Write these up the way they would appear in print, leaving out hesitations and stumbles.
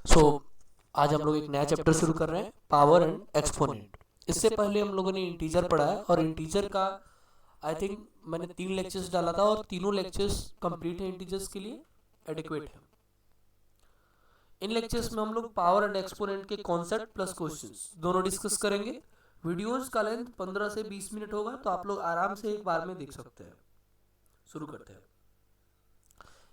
सो आज हम लोग एक नया चैप्टर शुरू कर रहे हैं, पावर एंड एक्सपोनेंट। इससे पहले हम लोगों ने इंटीजर पढ़ा है और इंटीजर का आई थिंक मैंने 3 लेक्चर्स डाला था और तीनों लेक्चर्स कंप्लीट है, इंटीजर्स के लिए एडिक्वेट है। इन लेक्चर्स में हम लोग पावर एंड एक्सपोनेंट के कॉन्सेप्ट प्लस क्वेश्चंस दोनों डिस्कस करेंगे। वीडियोस का लेंथ 15 से 20 मिनट होगा, तो आप लोग आराम से एक बार में देख सकते हैं। शुरू करते हैं,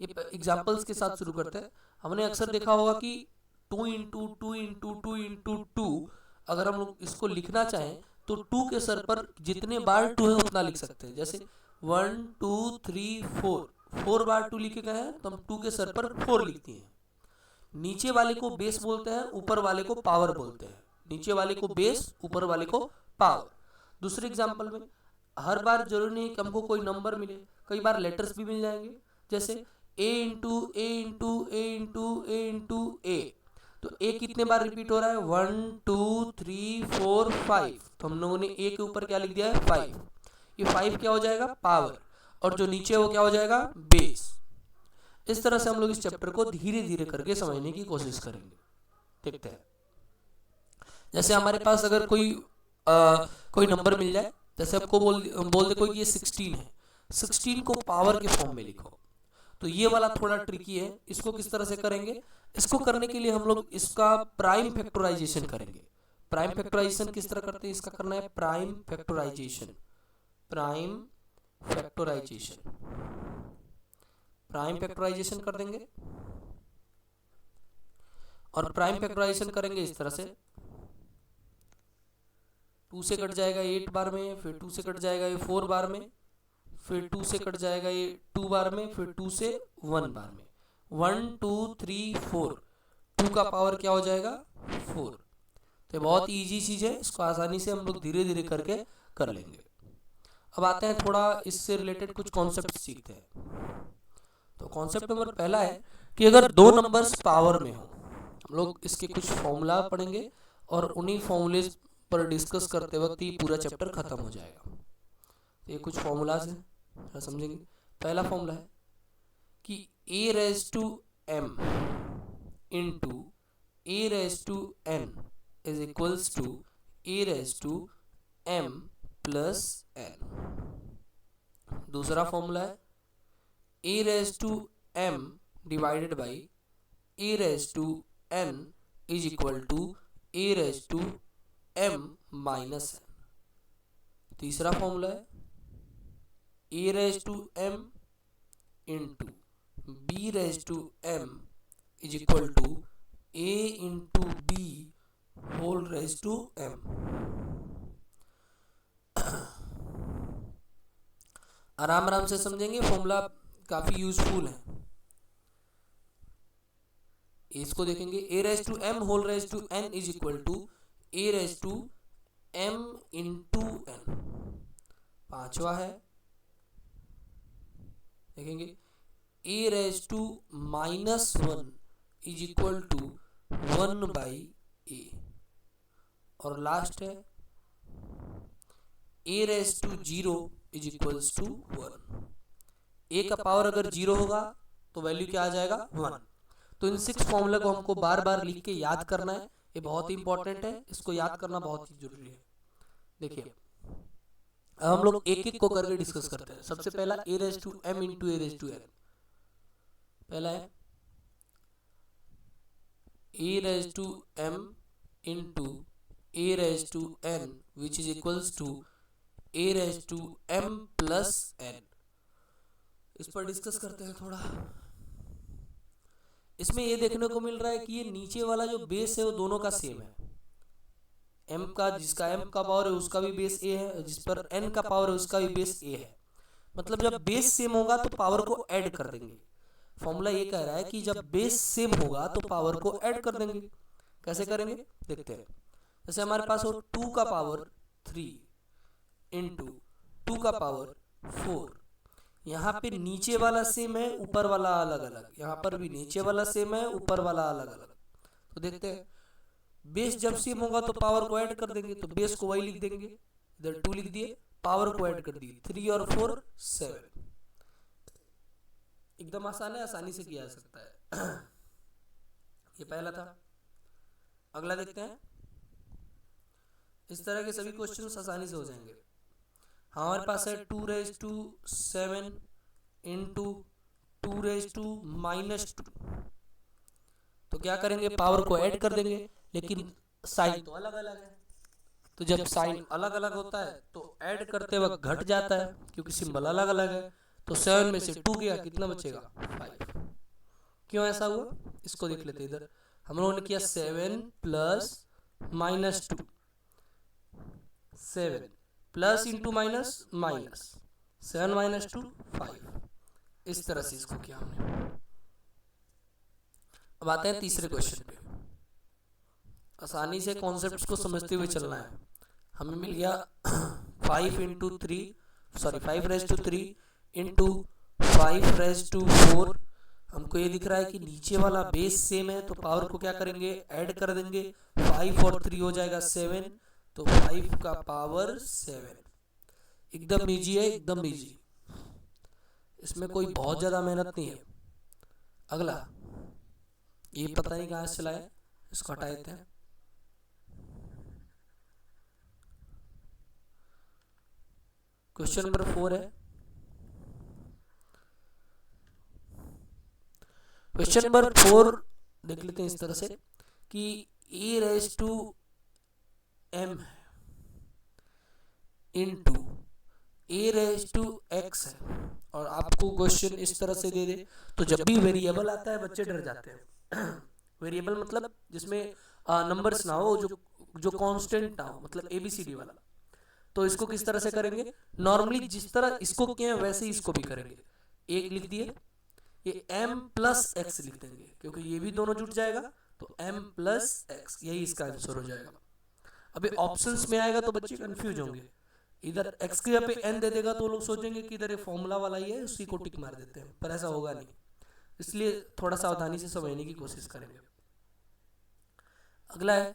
ये एग्जाम्पल्स के साथ शुरू करते हैं। हमने अक्सर देखा होगा कि 2 × 2 × 2 × 2 अगर हम लोग इसको लिखना चाहें तो 2 के सर पर जितने बार 2 है उतना लिख सकते हैं। जैसे 1 2 3 4 बार 2 लिखे गए हैं तो हम 2 के सर पर 4 लिखते हैं। नीचे वाले को बेस बोलते हैं, ऊपर वाले को पावर बोलते हैं। नीचे वाले को बेस, ऊपर वाले को पावर। दूसरे एग्जाम्पल में हर बार जरूरी नहीं कि हमको कोई नंबर मिले, कई बार लेटर्स भी मिल जाएंगे। जैसे a into a into a into a into a, तो ए कितने बार रिपीट हो रहा है? 1 2 3 4 5। तो हम लोगों ने ए के ऊपर क्या लिख दिया है? 5। ये 5 क्या हो जाएगा? पावर। और जो नीचे वो क्या हो जाएगा? बेस। इस तरह से हम लोग इस चैप्टर को धीरे धीरे करके समझने की कोशिश करेंगे। देखते हैं, जैसे हमारे पास अगर कोई नंबर मिल जाए, जैसे आपको बोल दे कोई कि ये 16 है, 16 को पावर के फॉर्म में लिखो, तो ये वाला थोड़ा ट्रिकी है। इसको किस तरह से करेंगे? इसको करने के लिए हम लोग इसका प्राइम फैक्टराइजेशन करेंगे। प्राइम फैक्टराइजेशन किस तरह करते हैं? इसका करना है prime factorization. Prime factorization, prime factorization कर देंगे। और प्राइम फैक्टराइजेशन करेंगे इस तरह से, 2 से कट जाएगा 8 बार में, फिर 2 से कट जाएगा ये 4 बार में, फिर 2 से कट जाएगा ये 2 बार में, फिर 2 से 1 बार में। 1 2 3 4, 2 का पावर क्या हो जाएगा? 4। तो बहुत इजी चीज है, इसको आसानी से हम लोग धीरे धीरे करके कर लेंगे। अब आते हैं थोड़ा इससे रिलेटेड कुछ कॉन्सेप्ट सीखते हैं। तो कॉन्सेप्ट नंबर पहला है कि अगर दो नंबर्स पावर में हो, हम लोग इसके कुछ फॉर्मूला पढ़ेंगे और उन्हीं फॉर्मूले पर डिस्कस करते वक्त ये पूरा चैप्टर खत्म हो जाएगा। तो ये कुछ फॉर्मूलाज हैं, समझेंगे। पहला फॉर्मूला है कि a raise to m into a raise to n is equals to a raise to m plus n। दूसरा फॉर्मूला है a raise to m divided by a raise to n is equal to a raise to m minus n। तीसरा formula है a raise to m into b raise to m is equal to a into b whole raise to m। आराम आराम से समझेंगे, formula काफी useful है। इसको देखेंगे, a raise to m whole raise to n is equal to a raise to m into n। पांचवा है, देखेंगे a raise to minus 1 is equal to 1 by a। और लास्ट है a raise to 0 is equals to 1। a का power अगर 0 होगा तो value क्या आ जाएगा? 1। तो इन 6 फॉर्मूला को हमको बार बार लिख के याद करना है, ये बहुत ही इंपॉर्टेंट है, इसको याद करना बहुत ही जरूरी है। देखिए, अब हम लोग एक एक को करके डिस्कस करते हैं। सबसे पहला a raise to m into a raise to n। पहला है a raise to m into a raise to n which is equals to a raise to m plus n। इस पर डिस्कस करते हैं थोड़ा। इसमें ये देखने को मिल रहा है कि ये नीचे वाला जो बेस है वो दोनों का सेम है। m का, जिसका m का पावर है उसका भी बेस a है, जिस पर n का पावर है उसका भी बेस a है। मतलब जब बेस सेम होगा तो पावर को ऐड कर देंगे। फॉर्मूला ये कह रहा है कि जब बेस सेम होगा तो पावर को ऐड कर देंगे। कैसे करेंगे देखते हैं। जैसे हमारे पास हो 2 का पावर 3 इंटू 2 का पावर 4। यहाँ पे नीचे वाला सेम है, ऊपर वाला अलग अलग, यहाँ पर भी नीचे वाला सेम है, ऊपर वाला अलग अलग। तो देखते हैं, बेस जब सेम होगा तो पावर को ऐड कर देंगे, तो बेस को वही लिख देंगे, इधर 2 लिख दिए, पावर को ऐड कर दिए, 3 और 4 7। एकदम आसान है, आसानी से किया जा सकता है। ये पहला था। अगला देखते हैं। इस तरह के सभी क्वेश्चन आसानी से हो जाएंगे। हमारे पास है 2⁻7 इंटू 2⁻−2। तो क्या करेंगे, पावर को ऐड कर देंगे, लेकिन साइन तो अलग अलग है। तो जब साइन अलग अलग होता है तो ऐड करते वक्त घट जाता है, क्योंकि सिंबल अलग अलग है। तो 7 में से 2 गया, कितना बचेगा 5। क्यों ऐसा हुआ, इसको देख लेते। इधर हम लोगों ने किया 7 plus -2, 7 plus into minus minus, 7 - 2 5। इस तरह से इसको किया हमने। अब आते हैं तीसरे क्वेश्चन पे। आसानी से कॉन्सेप्ट्स को समझते हुए चलना है। हमें मिल गया 5⁻3 इंटू 5⁴। हमको ये दिख रहा है कि नीचे वाला बेस सेम है, तो पावर को क्या करेंगे, ऐड कर देंगे। 5 और 3 हो जाएगा 7, तो 5 का पावर 7। एकदम इजी है, एकदम इजी, इसमें कोई बहुत ज़्यादा मेहनत नहीं है। अगला, ये पता नहीं कहाँ से चला है, इसको हटा देते हैं। क्वेश्चन नंबर 4 है। क्वेश्चन नंबर 4 देख लेते हैं इस तरह से कि e⁻m इंटू a⁻x है, और आपको क्वेश्चन इस तरह से दे दे, तो जब भी वेरिएबल आता है बच्चे डर जाते हैं। वेरिएबल मतलब जिसमें नंबर्स ना हो, जो कांस्टेंट ना हो, मतलब ABCD वाला। तो इसको किस तरह से करेंगे, नॉर्मली जिस तरह इसको किए हैं वैसे ही इसको भी करेंगे। एक लिख दिए, ये m+x लिख देंगे, क्योंकि ये भी दोनों जुट जाएगा, तो m+x, यही इसका आंसर हो जाएगा। अभी ऑप्शंस में आएगा तो बच्चे कंफ्यूज होंगे। इधर x की जगह पे n दे देगा तो लोग सोचेंगे कि इधर ये फॉर्मूला वाला ही है, उसी को टिक मार देते हैं, पर ऐसा होगा नहीं। इसलिए थोड़ा सावधानी से समझने की कोशिश करेंगे। अगला है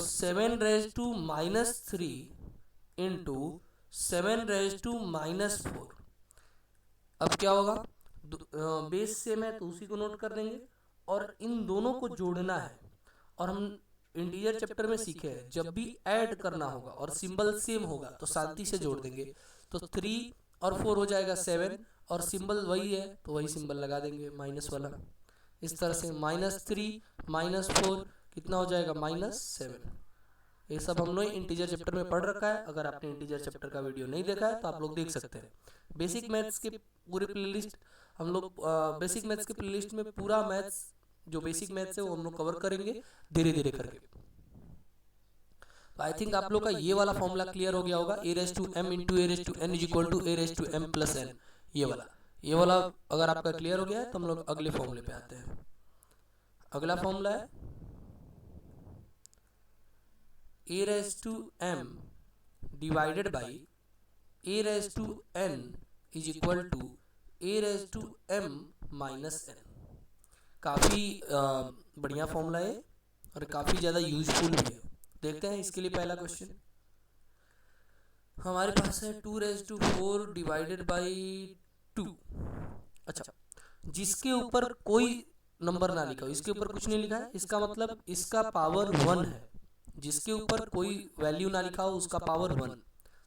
7⁻³ इंटू 7⁻⁻4। अब क्या होगा, बेस सेम है तो उसी को नोट कर देंगे, और इन दोनों को जोड़ना है। और हम इंटीजर चैप्टर में सीखे हैं, जब भी ऐड करना होगा और सिंबल सेम होगा तो शांति से जोड़ देंगे। तो 3 और 4 हो जाएगा 7, और सिंबल वही है तो वही सिंबल लगा देंगे, माइनस वाला। इस तरह से -3 -4 कितना हो जाएगा, -7। ये सब हम लोग इंटीजर चैप्टर में पढ़ रखा है। अगर आपने इंटीजर चैप्टर का वीडियो नहीं देखा है तो आप लोग देख सकते हैं। बेसिक मैथ्स के पूरे प्लेलिस्ट हम लोग बेसिक मैथ्स के प्लेलिस्ट में पूरा मैथ्स, जो बेसिक मैथ्स है वो हम लोग कवर करेंगे धीरे धीरे करके। तो आई थिंक आप लोग का ये वाला फॉर्मूला क्लियर हो गया होगा, a⁻m into a⁻n equal to a⁻m+n। ये वाला अगर आपका क्लियर हो गया है तो हम लोग अगले फॉर्मूले पे आते हैं। अगला फॉर्मूला है a⁻m divided by a⁻n is equal to a⁻m−n। काफ़ी बढ़िया फॉर्मूला है और काफ़ी ज़्यादा यूजफुल भी है। देखते हैं इसके लिए पहला क्वेश्चन हमारे पास है 2⁻4 डिवाइडेड बाई 2। अच्छा, जिसके ऊपर कोई नंबर ना लिखा हो, इसके ऊपर कुछ नहीं लिखा है, इसका मतलब इसका पावर 1 है। जिसके ऊपर कोई वैल्यू ना लिखा हो उसका पावर 1,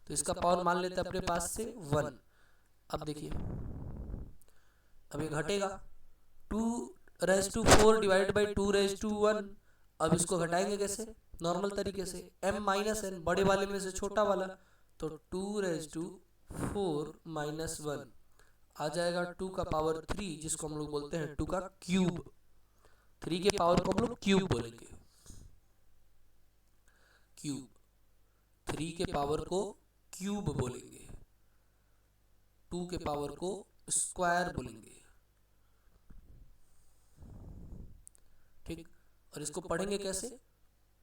तो इसका पावर मान लेते हैं अपने पास से 1। अब देखिए, अब ये घटेगा 2⁻4 डिवाइडेड बाई 2⁻1। अब इसको घटाएंगे कैसे, नॉर्मल तरीके से, m-n बड़े वाले में से छोटा वाला, तो 2⁻4 -1 आ जाएगा 2 का पावर 3, जिसको हम लोग बोलते हैं 2 का क्यूब। 3 के पावर को हम लोग क्यूब बोलेंगे, क्यूब। 3 के पावर को क्यूब बोलेंगे, 2 के पावर को स्क्वायर बोलेंगे, ठीक। और इसको पढ़ेंगे कैसे,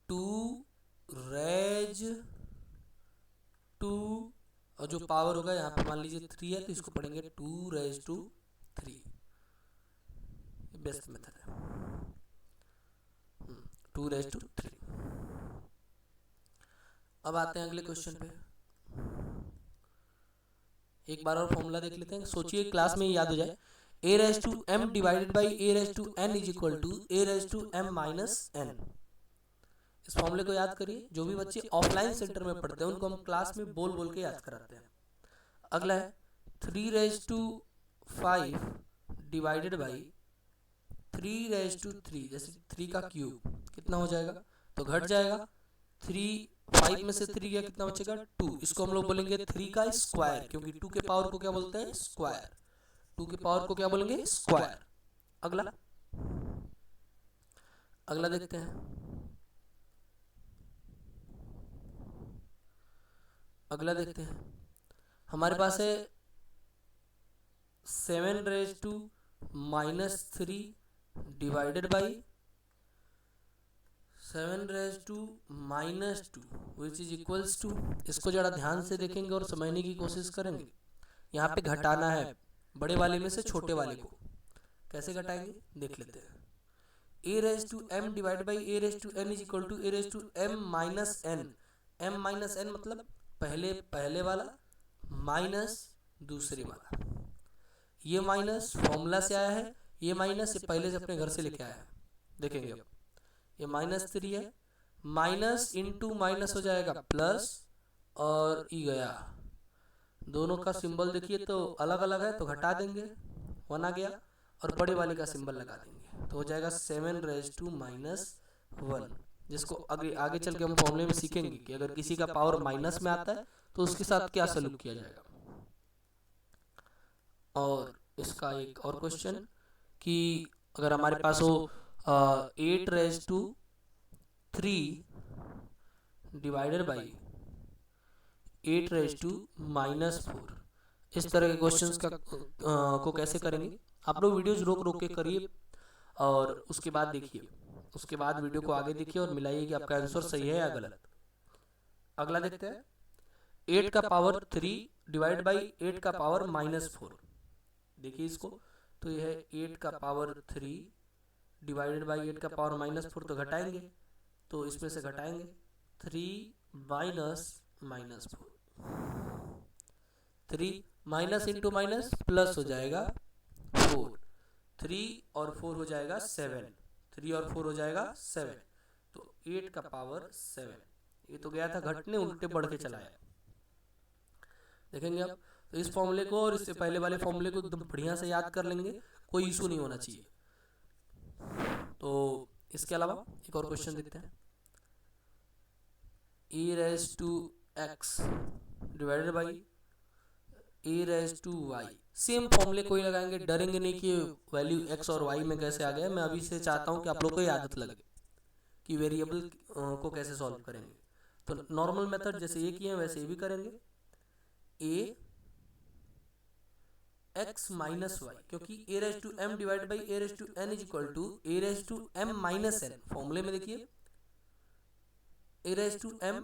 2⁻2, और जो पावर होगा यहाँ पे मान लीजिए 3 है तो इसको पढ़ेंगे 2⁻3। बेस्ट मेथड है, 2⁻3। अब आते हैं अगले क्वेश्चन पे। एक बार और फॉर्मूला देख लेते हैं, सोचिए क्लास में याद हो जाए। A raise to m divided by a raise to n is equal to a raise to m minus n. इस फॉर्मूले को याद करिए, जो भी बच्चे ऑफलाइन सेंटर में पढ़ते हैं उनको हम क्लास में बोल बोल के याद कराते हैं। अगला है 3 raise to 5 divided by 3 raise to 3, जैसे 3 का क्यूब कितना हो जाएगा, तो घट जाएगा 3, 5 में से 3 गया कितना बचेगा 2। इसको हम लोग बोलेंगे 3 का स्क्वायर, क्योंकि 2 के पावर को क्या बोलते हैं स्क्वायर, 2 के पावर को क्या बोलेंगे स्क्वायर। अगला अगला देखते हैं, अगला देखते हैं। हमारे पास है 7 raise to minus 3 divided by 7 raise to minus 2 which is equals to. इसको जरा ध्यान से देखेंगे और समझने की कोशिश करेंगे। यहाँ पे घटाना है बड़े वाले में से छोटे वाले को, कैसे घटाएंगे देख लेते हैं। A raise to m divide by a raise to n is equal to a raise to m minus n. M minus n मतलब पहले वाला माइनस दूसरे वाला। ये माइनस फॉर्मूला से आया है, ये माइनस ये पहले से अपने घर से लेके आया है। देखेंगे अब ये -3 है, माइनस इंटू माइनस हो जाएगा प्लस, और ई गया, दोनों का सिंबल देखिए तो अलग अलग है तो घटा देंगे, 1 आ गया, और बड़े वाले का सिंबल लगा देंगे तो हो जाएगा 7 रेज टू माइनस 1। जिसको आगे चल के हम फॉर्मूले में सीखेंगे कि अगर किसी का पावर माइनस में आता है तो उसके साथ क्या सलूक किया जाएगा। और इसका एक और क्वेश्चन कि अगर हमारे पास हो 8 raise to 3 divided by 8 raise to minus 4। इस तरह के क्वेश्चंस को कैसे करेंगे आप लोग वीडियोज रोक रोक के करिए और उसके बाद देखिए, उसके बाद वीडियो को आगे देखिए और मिलाइए कि आपका आंसर सही है या गलत। अगला देखते हैं 8 का पावर 3 डिवाइड बाई 8 का पावर -4। देखिए इसको, तो यह है 8 का पावर 3 डिवाइडेड बाई 8 का पावर -4, तो घटाएंगे तो इसमें से घटाएंगे 3 minus 4, 3 minus into minus plus हो जाएगा 4, 3 और 4 हो जाएगा 7, 3 और 4 हो जाएगा 7, तो 8 का पावर 7। ये तो गया था घटने, उल्टे बढ़ के चला आया। देखेंगे अब तो इस फॉर्मूले को और इससे पहले वाले फॉर्मूले को एकदम बढ़िया से याद कर लेंगे, कोई इशू नहीं होना चाहिए। तो इसके अलावा एक और क्वेश्चन देखते हैं, e raise to x divided by e raise to y। Same फॉर्मूले को ही लगाएंगे, डरेंगे नहीं कि वैल्यू x और y में कैसे आ गया। मैं अभी से चाहता हूं कि आप लोग को आदत लगे कि वेरिएबल को कैसे सॉल्व करेंगे। तो नॉर्मल मेथड जैसे ये किए वैसे ये भी करेंगे, a x माइनस वाई, क्योंकि a raise to m divide by a raise to n is equal to a raise to m minus n. फॉर्मूले में देखिए a raise to m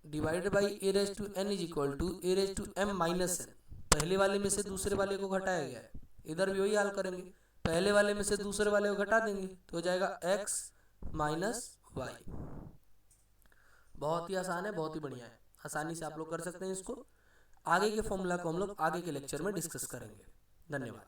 divide by a raise to n is equal to a raise to m minus n. पहले वाले में से दूसरे वाले को घटाया गया है, इधर भी वही हाल करेंगे, पहले वाले में से दूसरे वाले को घटा देंगे तो हो जाएगा x माइनस वाई। बहुत ही आसान है, बहुत ही बढ़िया है, आसानी से आप लोग कर सकते हैं इसको। आगे के फॉर्मूला को हम लोग आगे के लेक्चर में डिस्कस करेंगे। धन्यवाद।